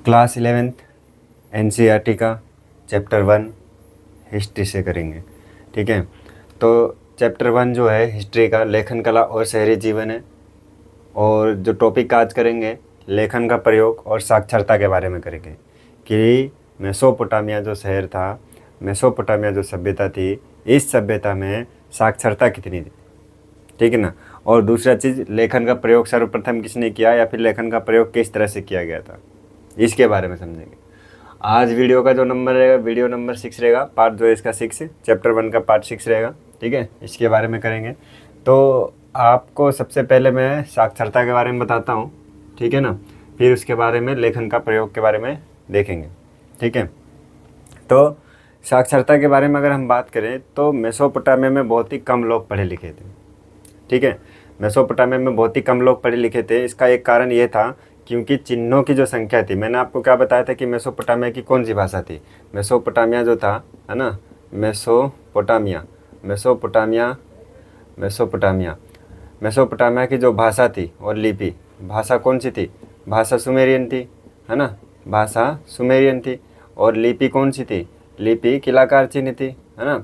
Class 11th NCERT का chapter 1 history से करेंगे। ठीक है, तो चैप्टर 1 जो है हिस्ट्री का लेखन कला और शहरी जीवन है। और जो टॉपिक आज करेंगे लेखन का प्रयोग और साक्षरता के बारे में करेंगे कि मेसोपोटामिया जो शहर था, मेसोपोटामिया जो सभ्यता थी, इस सभ्यता में साक्षरता कितनी थी। ठीक है ना। और दूसरा चीज़, लेखन का प्रयोग सर्वप्रथम किसने किया या फिर लेखन का प्रयोग किस तरह से किया गया था, इसके बारे में समझेंगे। आज वीडियो का जो नंबर रहेगा, वीडियो नंबर 6 रहेगा, पार्ट जो है इसका 6 है, चैप्टर 1 का पार्ट 6 रहेगा। ठीक है, इसके बारे में करेंगे। तो आपको सबसे पहले मैं साक्षरता के बारे में बताता हूँ। ठीक है ना, फिर उसके बारे में लेखन का प्रयोग के बारे में देखेंगे। ठीक है, तो साक्षरता के बारे में अगर हम बात करें तो मेसोपोटामिया में बहुत ही कम लोग पढ़े लिखे थे। ठीक है, मेसोपोटामिया में बहुत ही कम लोग पढ़े लिखे थे। इसका एक कारण ये था क्योंकि चिन्हों की जो संख्या थी, मैंने आपको क्या बताया था कि मेसोपोटामिया की कौन सी भाषा थी। मेसोपोटामिया जो था, है ना, मेसोपोटामिया मेसोपोटामिया मेसोपोटामिया मेसोपोटामिया की जो भाषा थी और लिपि, भाषा कौन सी थी, भाषा सुमेरियन थी, है ना, भाषा सुमेरियन थी। और लिपि कौन सी थी, लिपि किलाकार चिन्ह थी, है ना,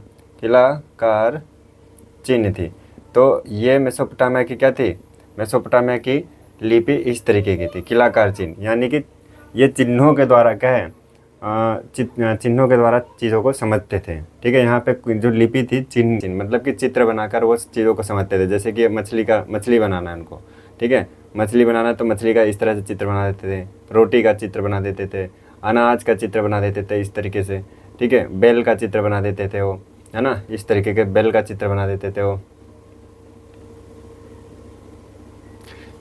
किलाकार चिन्ह थी। तो ये मेसोपोटामिया की क्या थी, मेसोपोटामिया की लिपि इस तरीके की थी, किलाकार चिन्ह, यानी कि ये चिन्हों के द्वारा क्या है, चिन्हों के द्वारा चीज़ों को समझते थे। ठीक है, यहाँ पे जो लिपि थी, चिन्ह मतलब कि चित्र बनाकर वो चीज़ों को समझते थे। जैसे कि मछली बनाना है उनको, ठीक है, मछली बनाना तो मछली का इस तरह से चित्र बना देते थे, रोटी का चित्र बना देते थे, अनाज का चित्र बना देते थे इस तरीके से। ठीक है, बेल का चित्र बना देते थे वो, है ना, इस तरीके के बेल का चित्र बना देते थे वो।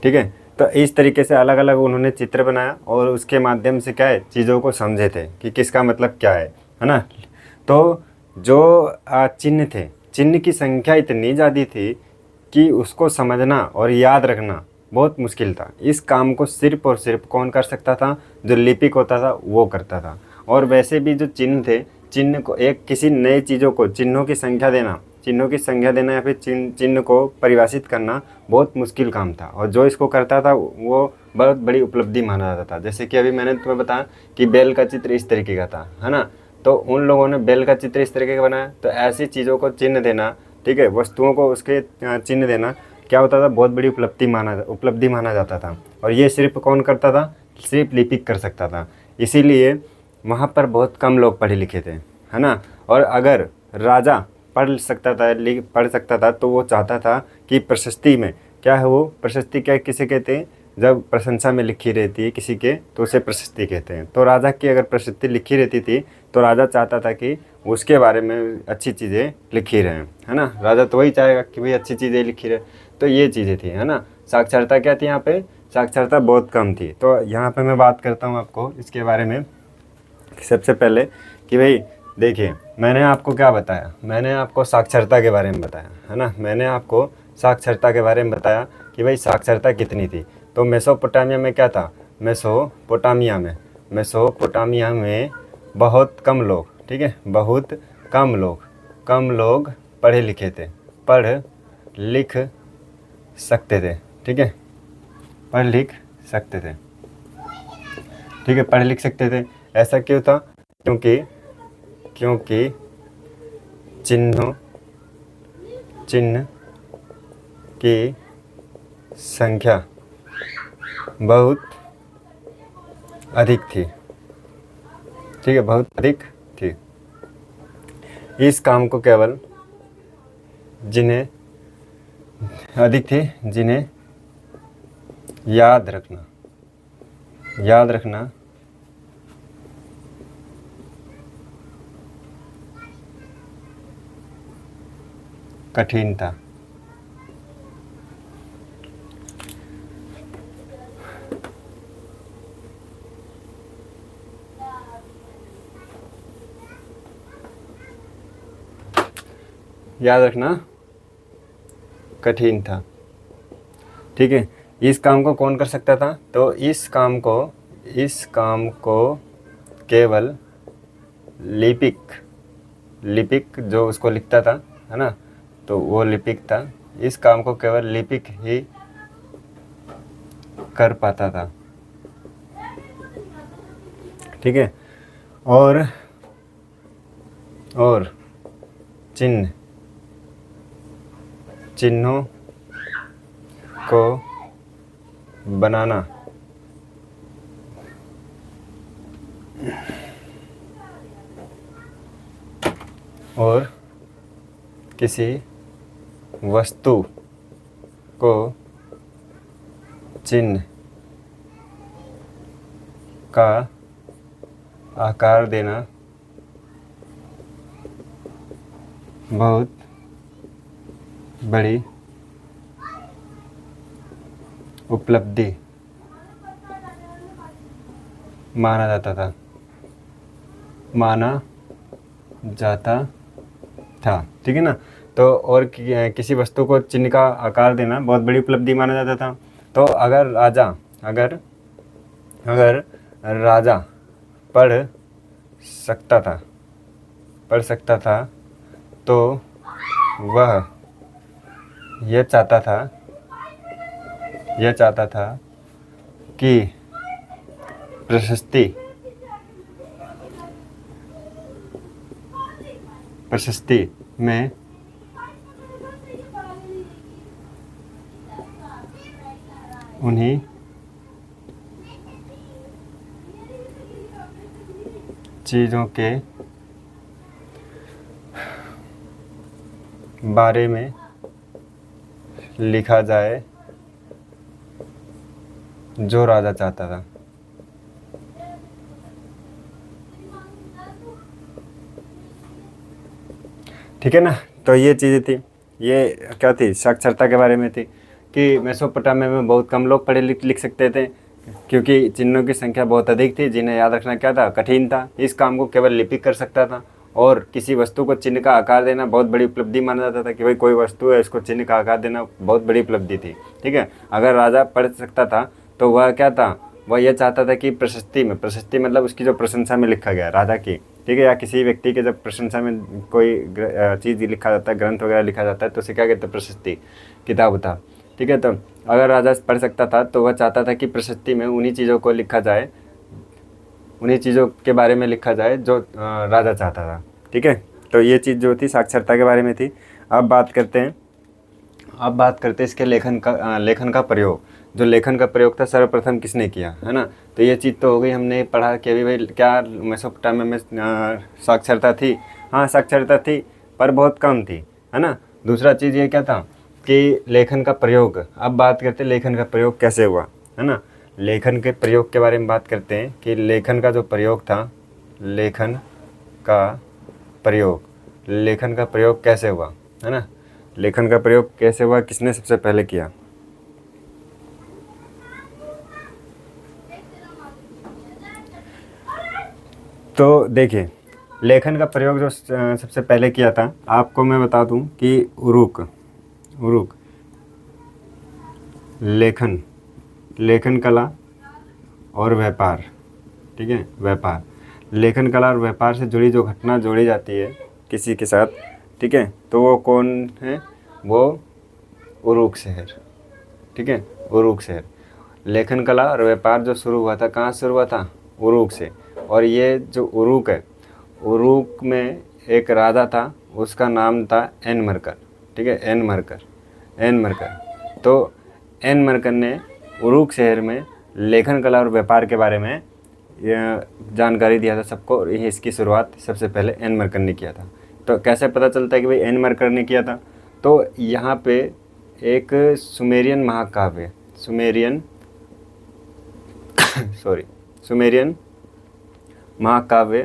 ठीक है, तो इस तरीके से अलग अलग उन्होंने चित्र बनाया और उसके माध्यम से क्या है, चीज़ों को समझे थे कि किसका मतलब क्या है ना। तो जो चिन्ह थे, चिन्ह की संख्या इतनी ज़्यादा थी कि उसको समझना और याद रखना बहुत मुश्किल था। इस काम को सिर्फ और सिर्फ कौन कर सकता था, जो लिपिक होता था वो करता था। और वैसे भी जो चिन्ह थे, चिन्ह को एक किसी नए चीज़ों को चिन्हों की संख्या देना या फिर चिन्ह को परिभाषित करना बहुत मुश्किल काम था। और जो इसको करता था वो बहुत बड़ी उपलब्धि माना जाता था। जैसे कि अभी मैंने तुम्हें बताया कि बेल का चित्र इस तरीके का था, है ना, तो उन लोगों ने बेल का चित्र इस तरीके का बनाया। तो ऐसी चीज़ों को चिन्ह देना, ठीक है, वस्तुओं को उसके चिन्ह देना क्या होता था, बहुत बड़ी उपलब्धि माना जाता था। और ये सिर्फ कौन करता था, सिर्फ लिपिक कर सकता था। इसीलिए वहाँ पर बहुत कम लोग पढ़े लिखे थे, है ना। और अगर राजा पढ़ सकता था तो वो चाहता था कि प्रशस्ति में क्या है, वो प्रशस्ति क्या किसे कहते हैं, जब प्रशंसा में लिखी रहती है किसी के तो उसे प्रशस्ति कहते हैं। तो राजा की अगर प्रशस्ति लिखी रहती थी तो राजा चाहता था कि उसके बारे में अच्छी चीज़ें लिखी रहें, है ना। राजा तो वही चाहेगा कि भाई अच्छी चीज़ें लिखी रहे। तो ये चीज़ें थी, है ना। साक्षरता क्या थी यहाँ पे, साक्षरता बहुत कम थी। तो यहाँ पे मैं बात करता हूँ आपको इसके बारे में सबसे पहले कि भाई देखिए, मैंने आपको क्या बताया, मैंने आपको साक्षरता के बारे में बताया, है ना। मैंने आपको साक्षरता के बारे में बताया कि भाई साक्षरता कितनी थी। तो मेसोपोटामिया में क्या था, मेसोपोटामिया में बहुत कम लोग, ठीक है, बहुत कम लोग पढ़े लिखे थे, पढ़ लिख सकते थे। ठीक है, पढ़ लिख सकते थे, ठीक है, पढ़ लिख सकते थे। ऐसा क्यों था, क्योंकि चिन्ह की संख्या बहुत अधिक थी। ठीक है, बहुत अधिक थी। इस काम को केवल जिन्हें याद रखना कठिन था। याद रखना कठिन था। ठीक है, इस काम को कौन कर सकता था, तो इस काम को केवल लिपिक जो उसको लिखता था, है ना, तो वो लिपिक था। इस काम को केवल लिपिक ही कर पाता था। ठीक है। और चिन्हों को बनाना और किसी वस्तु को चिन्ह का आकार देना बहुत बड़ी उपलब्धि माना जाता था। ठीक है ना। तो और किसी वस्तु को चिन्ह का आकार देना बहुत बड़ी उपलब्धि माना जाता था। तो अगर राजा पढ़ सकता था तो वह यह चाहता था कि प्रशस्ति में उन्हीं चीज़ों के बारे में लिखा जाए जो राजा चाहता था। ठीक है ना। तो ये चीज़ें थी, ये क्या थी, साक्षरता के बारे में थी कि मेसोपोटामिया में बहुत कम लोग पढ़े लिख सकते थे क्योंकि चिन्हों की संख्या बहुत अधिक थी जिन्हें याद रखना क्या था, कठिन था। इस काम को केवल लिपि कर सकता था और किसी वस्तु को चिन्ह का आकार देना बहुत बड़ी उपलब्धि माना जाता था कि भाई कोई वस्तु है इसको चिन्ह का आकार देना बहुत बड़ी उपलब्धि थी। ठीक है। अगर राजा पढ़ सकता था तो वह क्या था, वह यह चाहता था कि प्रशस्ति मतलब उसकी जो प्रशंसा में लिखा गया राजा की, ठीक है, या किसी व्यक्ति के जब प्रशंसा में कोई चीज़ लिखा जाता है, ग्रंथ वगैरह लिखा जाता है तो उसे क्या कहते हैं, प्रशस्ति, किताब था। ठीक है। तो अगर राजा पढ़ सकता था तो वह चाहता था कि प्रशस्ति में उन्हीं चीज़ों को लिखा जाए, उन्हीं चीज़ों के बारे में लिखा जाए जो राजा चाहता था। ठीक है। तो ये चीज़ जो थी साक्षरता के बारे में थी। अब बात करते हैं इसके लेखन का प्रयोग। जो लेखन का प्रयोग था सर्वप्रथम किसने किया, है ना। तो ये चीज़ तो हो गई, हमने पढ़ा कि अभी भाई क्या मेसोपोटामिया में साक्षरता थी। हाँ साक्षरता थी पर बहुत कम थी, है ना। दूसरा चीज़ ये क्या था कि लेखन का प्रयोग। अब बात करते हैं लेखन का प्रयोग कैसे हुआ, है ना। लेखन के प्रयोग के बारे में बात करते हैं कि लेखन का जो प्रयोग था, लेखन का प्रयोग कैसे हुआ, है ना। लेखन का प्रयोग कैसे हुआ, किसने सबसे पहले किया। तो देखिए लेखन का प्रयोग जो सबसे पहले किया था, आपको मैं बता दूं कि उरुक लेखन कला और व्यापार। ठीक है, व्यापार, लेखन कला और व्यापार से जुड़ी जो घटना जोड़ी जाती है किसी के साथ, ठीक है, तो वो कौन है, वो उरुक शहर। ठीक है, उरुक शहर। लेखन कला और व्यापार जो शुरू हुआ था, कहाँ से शुरू हुआ था, उरुक से। और ये जो उरुक है, उरुक में एक राजा था, उसका नाम था एनमरकर। ठीक है, एनमरकर। तो एनमरकर ने उरुक शहर में लेखन कला और व्यापार के बारे में जानकारी दिया था सबको। और इसकी शुरुआत सबसे पहले एनमरकर ने किया था। तो कैसे पता चलता है कि भाई एनमरकर ने किया था, तो यहाँ पे एक सुमेरियन महाकाव्य सुमेरियन महाकाव्य,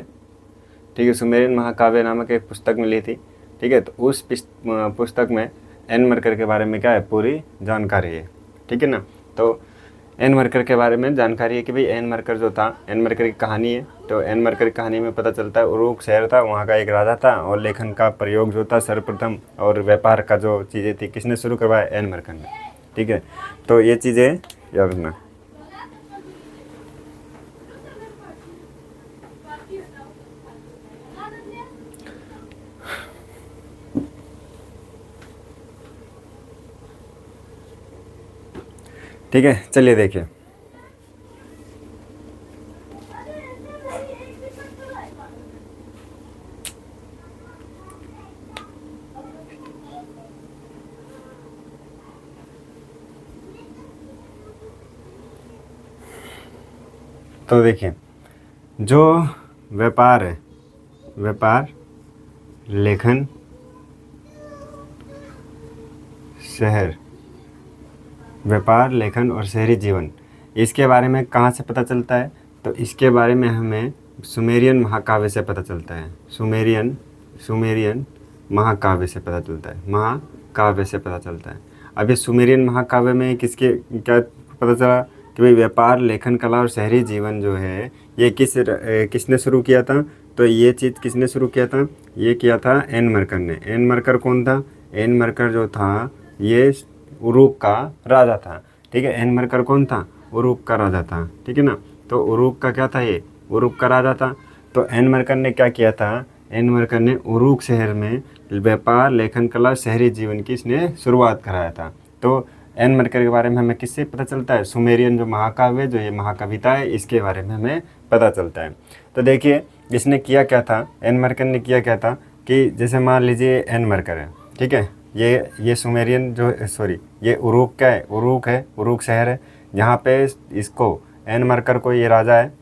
ठीक है, सुमेरियन महाकाव्य नामक एक पुस्तक मिली थी। ठीक है, तो उस पुस्तक में एनमरकर के बारे में क्या है, पूरी जानकारी है। ठीक है ना। तो एनमरकर के बारे में जानकारी है कि भाई एनमरकर जो था, एनमरकर की कहानी है। तो एनमरकर की कहानी में पता चलता है उरुक शहर था, वहाँ का एक राजा था और लेखन का प्रयोग जो था सर्वप्रथम, और व्यापार का जो चीज़ें थी किसने शुरू करवाया, एनमरकर ने। ठीक है, तो ये चीज़ें याद रखना। ठीक है, चलिए देखिए तो देखिए, जो व्यापार है, व्यापार, लेखन, शहर, व्यापार, लेखन और शहरी जीवन, इसके बारे में कहाँ से पता चलता है? तो इसके बारे में हमें सुमेरियन महाकाव्य से पता चलता है। सुमेरियन महाकाव्य से पता चलता है, महाकाव्य से पता चलता है। अब ये सुमेरियन महाकाव्य में किसके क्या पता चला कि भाई व्यापार, लेखन कला और शहरी जीवन जो है ये किसने शुरू किया था? तो ये चीज़ किसने शुरू किया था? ये किया था एन मरकर ने। एन मरकर कौन था? एन मरकर जो था ये उरूक का राजा था। ठीक है, एन मरकर कौन था? उरूक का राजा था। ठीक है ना, तो उरूक का क्या था? ये उरूक का राजा था। तो एन मरकर ने क्या किया था? एन मरकर ने उरूक शहर में व्यापार, लेखन कला, शहरी जीवन की इसने शुरुआत कराया था। तो एन मरकर के बारे में हमें किससे पता चलता है? सुमेरियन जो महाकाव्य, जो ये महाकविता है, इसके बारे में हमें पता चलता है। तो देखिए, इसने किया क्या था? एन मरकर ने किया क्या था कि जैसे मान लीजिए एन मरकर है, ठीक है, ये सुमेरियन जो ये उरूक क्या है? उरूक शहर है, जहाँ पे इसको एन मरकर को ये राजा है,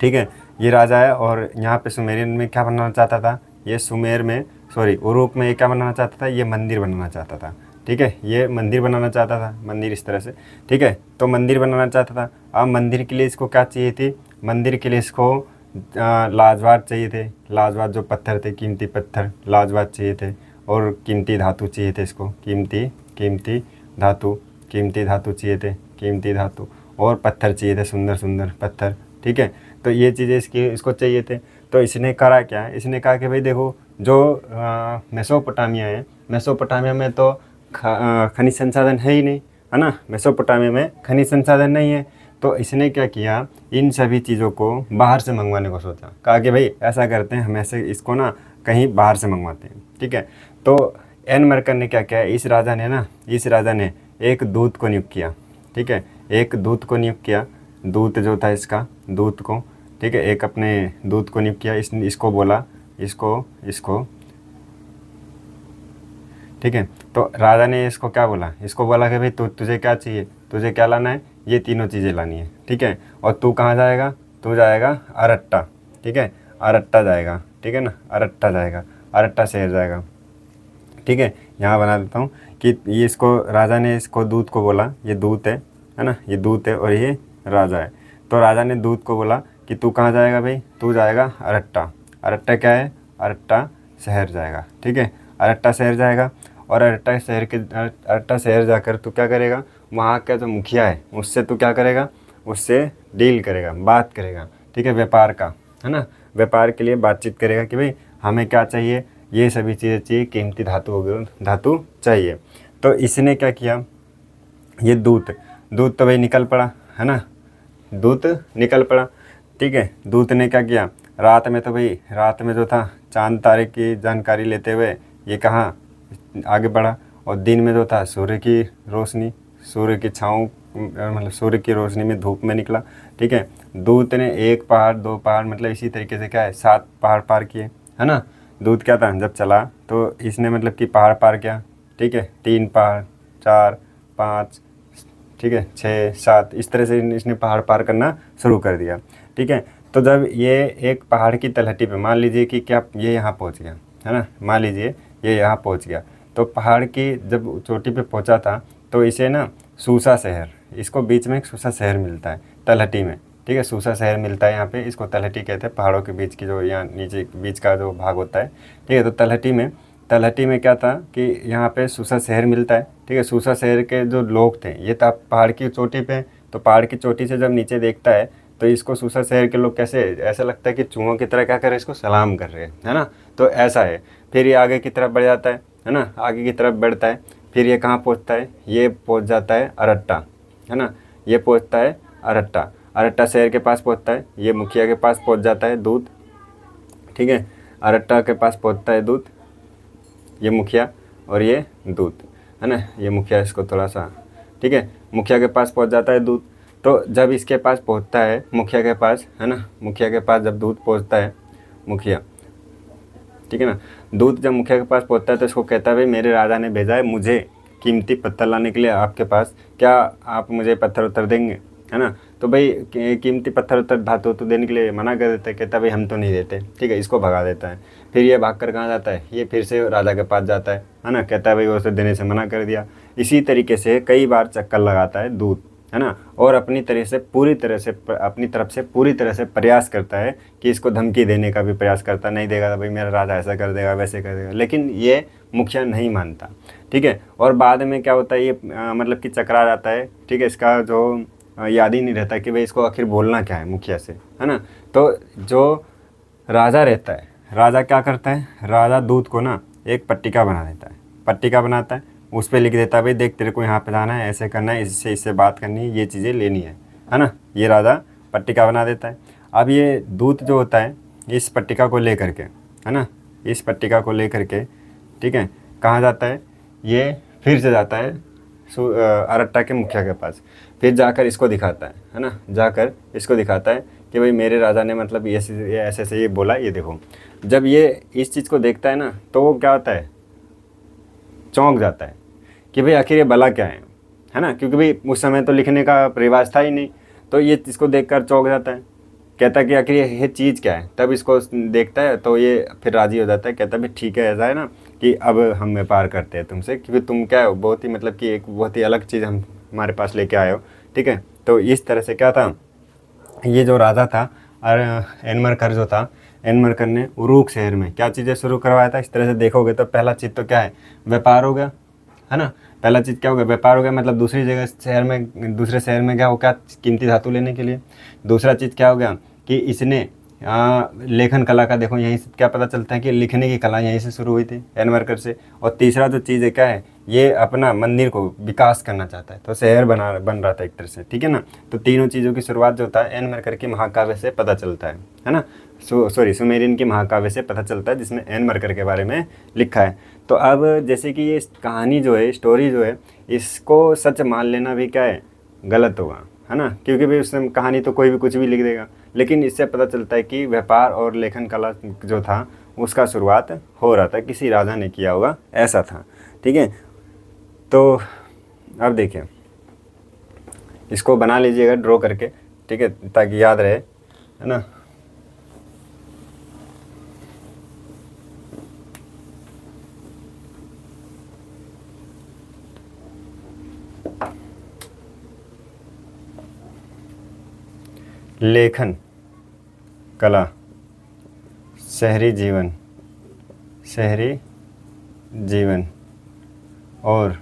ठीक है, ये राजा है। और यहाँ पे सुमेरियन में क्या बनाना चाहता था? ये उरूक में ये क्या बनाना चाहता था? ये मंदिर बनाना चाहता था। ठीक है, ये मंदिर बनाना चाहता था, मंदिर इस तरह से। ठीक है, तो मंदिर बनाना चाहता था। अब मंदिर के लिए इसको क्या चाहिए थी? मंदिर के लिए इसको लाजवाब चाहिए थे। लाजवाब जो पत्थर थे, कीमती पत्थर, लाजवाब चाहिए थे। और कीमती धातु चाहिए थे इसको, कीमती धातु चाहिए थे, कीमती धातु। और पत्थर चाहिए थे, सुंदर सुंदर पत्थर। ठीक है, तो ये चीज़ें इसको चाहिए थे। तो इसने करा क्या? इसने कहा कि भाई देखो, जो मेसोपोटामिया है, मेसोपोटामिया में तो खनिज संसाधन है ही नहीं, है ना। मेसोपोटामिया में खनिज संसाधन नहीं है। तो इसने क्या किया? इन सभी चीज़ों को बाहर से मंगवाने को सोचा। कहा कि भाई ऐसा करते हैं, हम ऐसे इसको ना कहीं बाहर से मंगवाते हैं। ठीक है, तो एन मरकर ने क्या किया? इस राजा ने एक दूत को नियुक्त किया। ठीक है, एक दूत को नियुक्त किया। दूत जो था इसका, दूत को, ठीक है, एक अपने दूत को नियुक्त किया। इसको बोला, इसको ठीक है, तो राजा ने इसको क्या बोला? इसको बोला कि भाई तुझे क्या चाहिए? तुझे क्या लाना है? ये तीनों चीज़ें लानी है। ठीक है, और तू कहाँ जाएगा? तू जाएगा अरट्टा। ठीक है, अरट्टा जाएगा। ठीक है ना, अरट्टा जाएगा, अरट्टा शहर जाएगा। ठीक है, यहाँ बना देता हूँ कि ये इसको राजा ने इसको दूत को बोला, ये दूत है ना, ये दूत है और ये राजा है। तो राजा ने दूत को बोला कि तू कहाँ जाएगा भाई? तू जाएगा अरट्टा। अरट्टा क्या है? अरट्टा शहर जाएगा। ठीक है, अरट्टा शहर जाएगा। और अरट्टा शहर जाकर तू क्या करेगा? वहाँ का जो मुखिया है उससे तू क्या करेगा? उससे डील करेगा, बात करेगा। ठीक है, व्यापार का, है ना, व्यापार के लिए बातचीत करेगा कि भाई हमें क्या चाहिए? ये सभी चीज़ें चाहिए, कीमती धातु चाहिए। तो इसने क्या किया? ये दूत तो भाई निकल पड़ा, है ना, दूत निकल पड़ा। ठीक है, दूत ने क्या किया? रात में जो था चांद तारे की जानकारी लेते हुए ये कहाँ आगे बढ़ा। और दिन में जो था सूर्य की रोशनी, सूर्य की छाँव, मतलब सूर्य की रोशनी में, धूप में निकला। ठीक है, दूत ने 1 पहाड़ 2 पहाड़, मतलब इसी तरीके से क्या है, 7 पहाड़ पार किए, है ना। दूत क्या था? जब चला तो इसने मतलब कि पहाड़ पार किया। ठीक है, 3 पहाड़, 4, 5, ठीक है, 6, 7, इस तरह से इसने पहाड़ पार करना शुरू कर दिया। ठीक है, तो जब ये एक पहाड़ की तलहटी पे, मान लीजिए कि क्या ये यहाँ पहुँच गया, है ना, मान लीजिए ये यहाँ पहुँच गया, तो पहाड़ की जब चोटी पे पहुँचा था तो इसे ना सूसा शहर, इसको बीच में एक सूसा शहर मिलता है तलहटी में। ठीक है, सूसा शहर मिलता है यहाँ पे, इसको तलहटी कहते हैं, पहाड़ों के बीच की जो यहाँ नीचे बीच का जो भाग होता है। ठीक है, तो तलहटी में क्या था कि यहाँ पे सूसा शहर मिलता है। ठीक है, सूसा शहर के जो लोग थे, ये था पहाड़ की चोटी पे, तो पहाड़ की चोटी से जब नीचे देखता है तो इसको सूसा शहर के लोग कैसे, ऐसा लगता है कि चूहों की तरह क्या कर रहे हैं, इसको सलाम कर रहे हैं, है ना। तो ऐसा है। फिर ये आगे की तरफ बढ़ जाता है ना, आगे की तरफ बढ़ता है। फिर ये कहाँ पहुँचता है? ये पहुँच जाता है अरट्टा, है ना, ये पहुँचता है अरट्टा। अरट्टा शहर के पास पहुँचता है, ये मुखिया के पास पहुँच जाता है दूत। ठीक है, अरट्टा के पास पहुँचता है दूत, ये मुखिया और ये दूत, है ना, ये मुखिया, इसको थोड़ा सा, ठीक है, मुखिया के पास पहुँच जाता है दूत। तो जब इसके पास पहुँचता है मुखिया के पास, है ना, मुखिया के पास जब दूत पहुँचता है, मुखिया, ठीक है ना, दूत जब मुखिया के पास पहुँचता है तो इसको कहता है भाई मेरे राजा ने भेजा है मुझे कीमती पत्थर लाने के लिए आपके पास, क्या आप मुझे पत्थर उत्तर देंगे, है ना। तो भाई कीमती पत्थर उत्तर धातु तो देने के लिए मना कर देता है, कहता भाई हम तो नहीं देते, ठीक है, इसको भगा देता है। फिर ये भाग कर कहाँ जाता है, ये फिर से राजा के पास जाता है ना, कहता है भाई उसे देने से मना कर दिया। इसी तरीके से कई बार चक्कर लगाता है दूत, है ना, और अपनी तरफ से पूरी तरह से प्रयास करता है कि इसको धमकी देने का भी प्रयास करता, नहीं देगा तो भाई मेरा राजा ऐसा कर देगा वैसे कर देगा, लेकिन ये मुखिया नहीं मानता, ठीक है। और बाद में क्या होता है, ये मतलब कि चकरा जाता है, ठीक है, इसका जो याद ही नहीं रहता कि भाई इसको आखिर बोलना क्या है मुखिया से, है ना। तो जो राजा रहता है, राजा क्या करता है, राजा दूत को ना एक पट्टिका बना देता है, पट्टिका बनाता है, उस पर लिख देता है भाई देख तेरे को यहाँ पे जाना है, ऐसे करना है, इससे बात करनी है, ये चीज़ें लेनी है ना। ये राजा पट्टिका बना देता है। अब ये दूत जो होता है इस पट्टिका को ले करके, है ना, इस पट्टिका को ले करके, ठीक है, कहाँ जाता है, ये फिर से जाता है अरट्टा के मुखिया के पास। फिर जाकर इसको दिखाता है ना, जाकर इसको दिखाता है कि भाई मेरे राजा ने मतलब ये ऐसे ऐसे ये बोला, ये देखो। जब ये इस चीज़ को देखता है ना तो वो क्या होता है, चौंक जाता है कि भाई आखिर ये भला क्या है ना, क्योंकि भाई उस समय तो लिखने का रिवाज था ही नहीं। तो ये इसको देखकर चौंक जाता है, कहता है कि आखिर ये चीज़ क्या है। तब इसको देखता है तो ये फिर राज़ी हो जाता है, कहता है भाई ठीक है, ऐसा है ना कि अब हम व्यापार करते हैं तुमसे, क्योंकि तुम क्या हो, बहुत ही मतलब कि एक बहुत ही अलग चीज़ हम हमारे पास लेके आए हो, ठीक है। तो इस तरह से क्या था, ये जो राजा था और एनमरकर जो था, एनमरकर ने उरूक शहर में क्या चीज़ें शुरू करवाया था। इस तरह से देखोगे तो पहला चीज़ तो क्या है, व्यापार हो गया, है ना। पहला चीज़ क्या हो गया, व्यापार हो गया, मतलब दूसरे शहर में गया वो क्या, कीमती धातु लेने के लिए। दूसरा चीज़ क्या हो गया कि इसने लेखन कला का, देखो यहीं से क्या पता चलता है कि लिखने की कला यहीं से शुरू हुई थी एनमरकर से। और तीसरा जो चीज़ है क्या है, ये अपना मंदिर को विकास करना चाहता है, तो शहर बन रहा था एक तरह से, ठीक है ना। तो तीनों चीज़ों की शुरुआत जो होता है एनमरकर की महाकाव्य से पता चलता है ना, सुमेरियन की महाकाव्य से पता चलता है, जिसमें एनमरकर के बारे में लिखा है। तो अब जैसे कि ये कहानी जो है, स्टोरी जो है, इसको सच मान लेना भी क्या है, गलत होगा, है ना, क्योंकि भाई उसमें कहानी तो कोई भी कुछ भी लिख देगा। लेकिन इससे पता चलता है कि व्यापार और लेखन कला जो था उसका शुरुआत हो रहा था, किसी राजा ने किया होगा, ऐसा था, ठीक है। तो अब देखिए, इसको बना लीजिएगा ड्रॉ करके, ठीक है, ताकि याद रहे, है ना। लेखन कला, शहरी जीवन और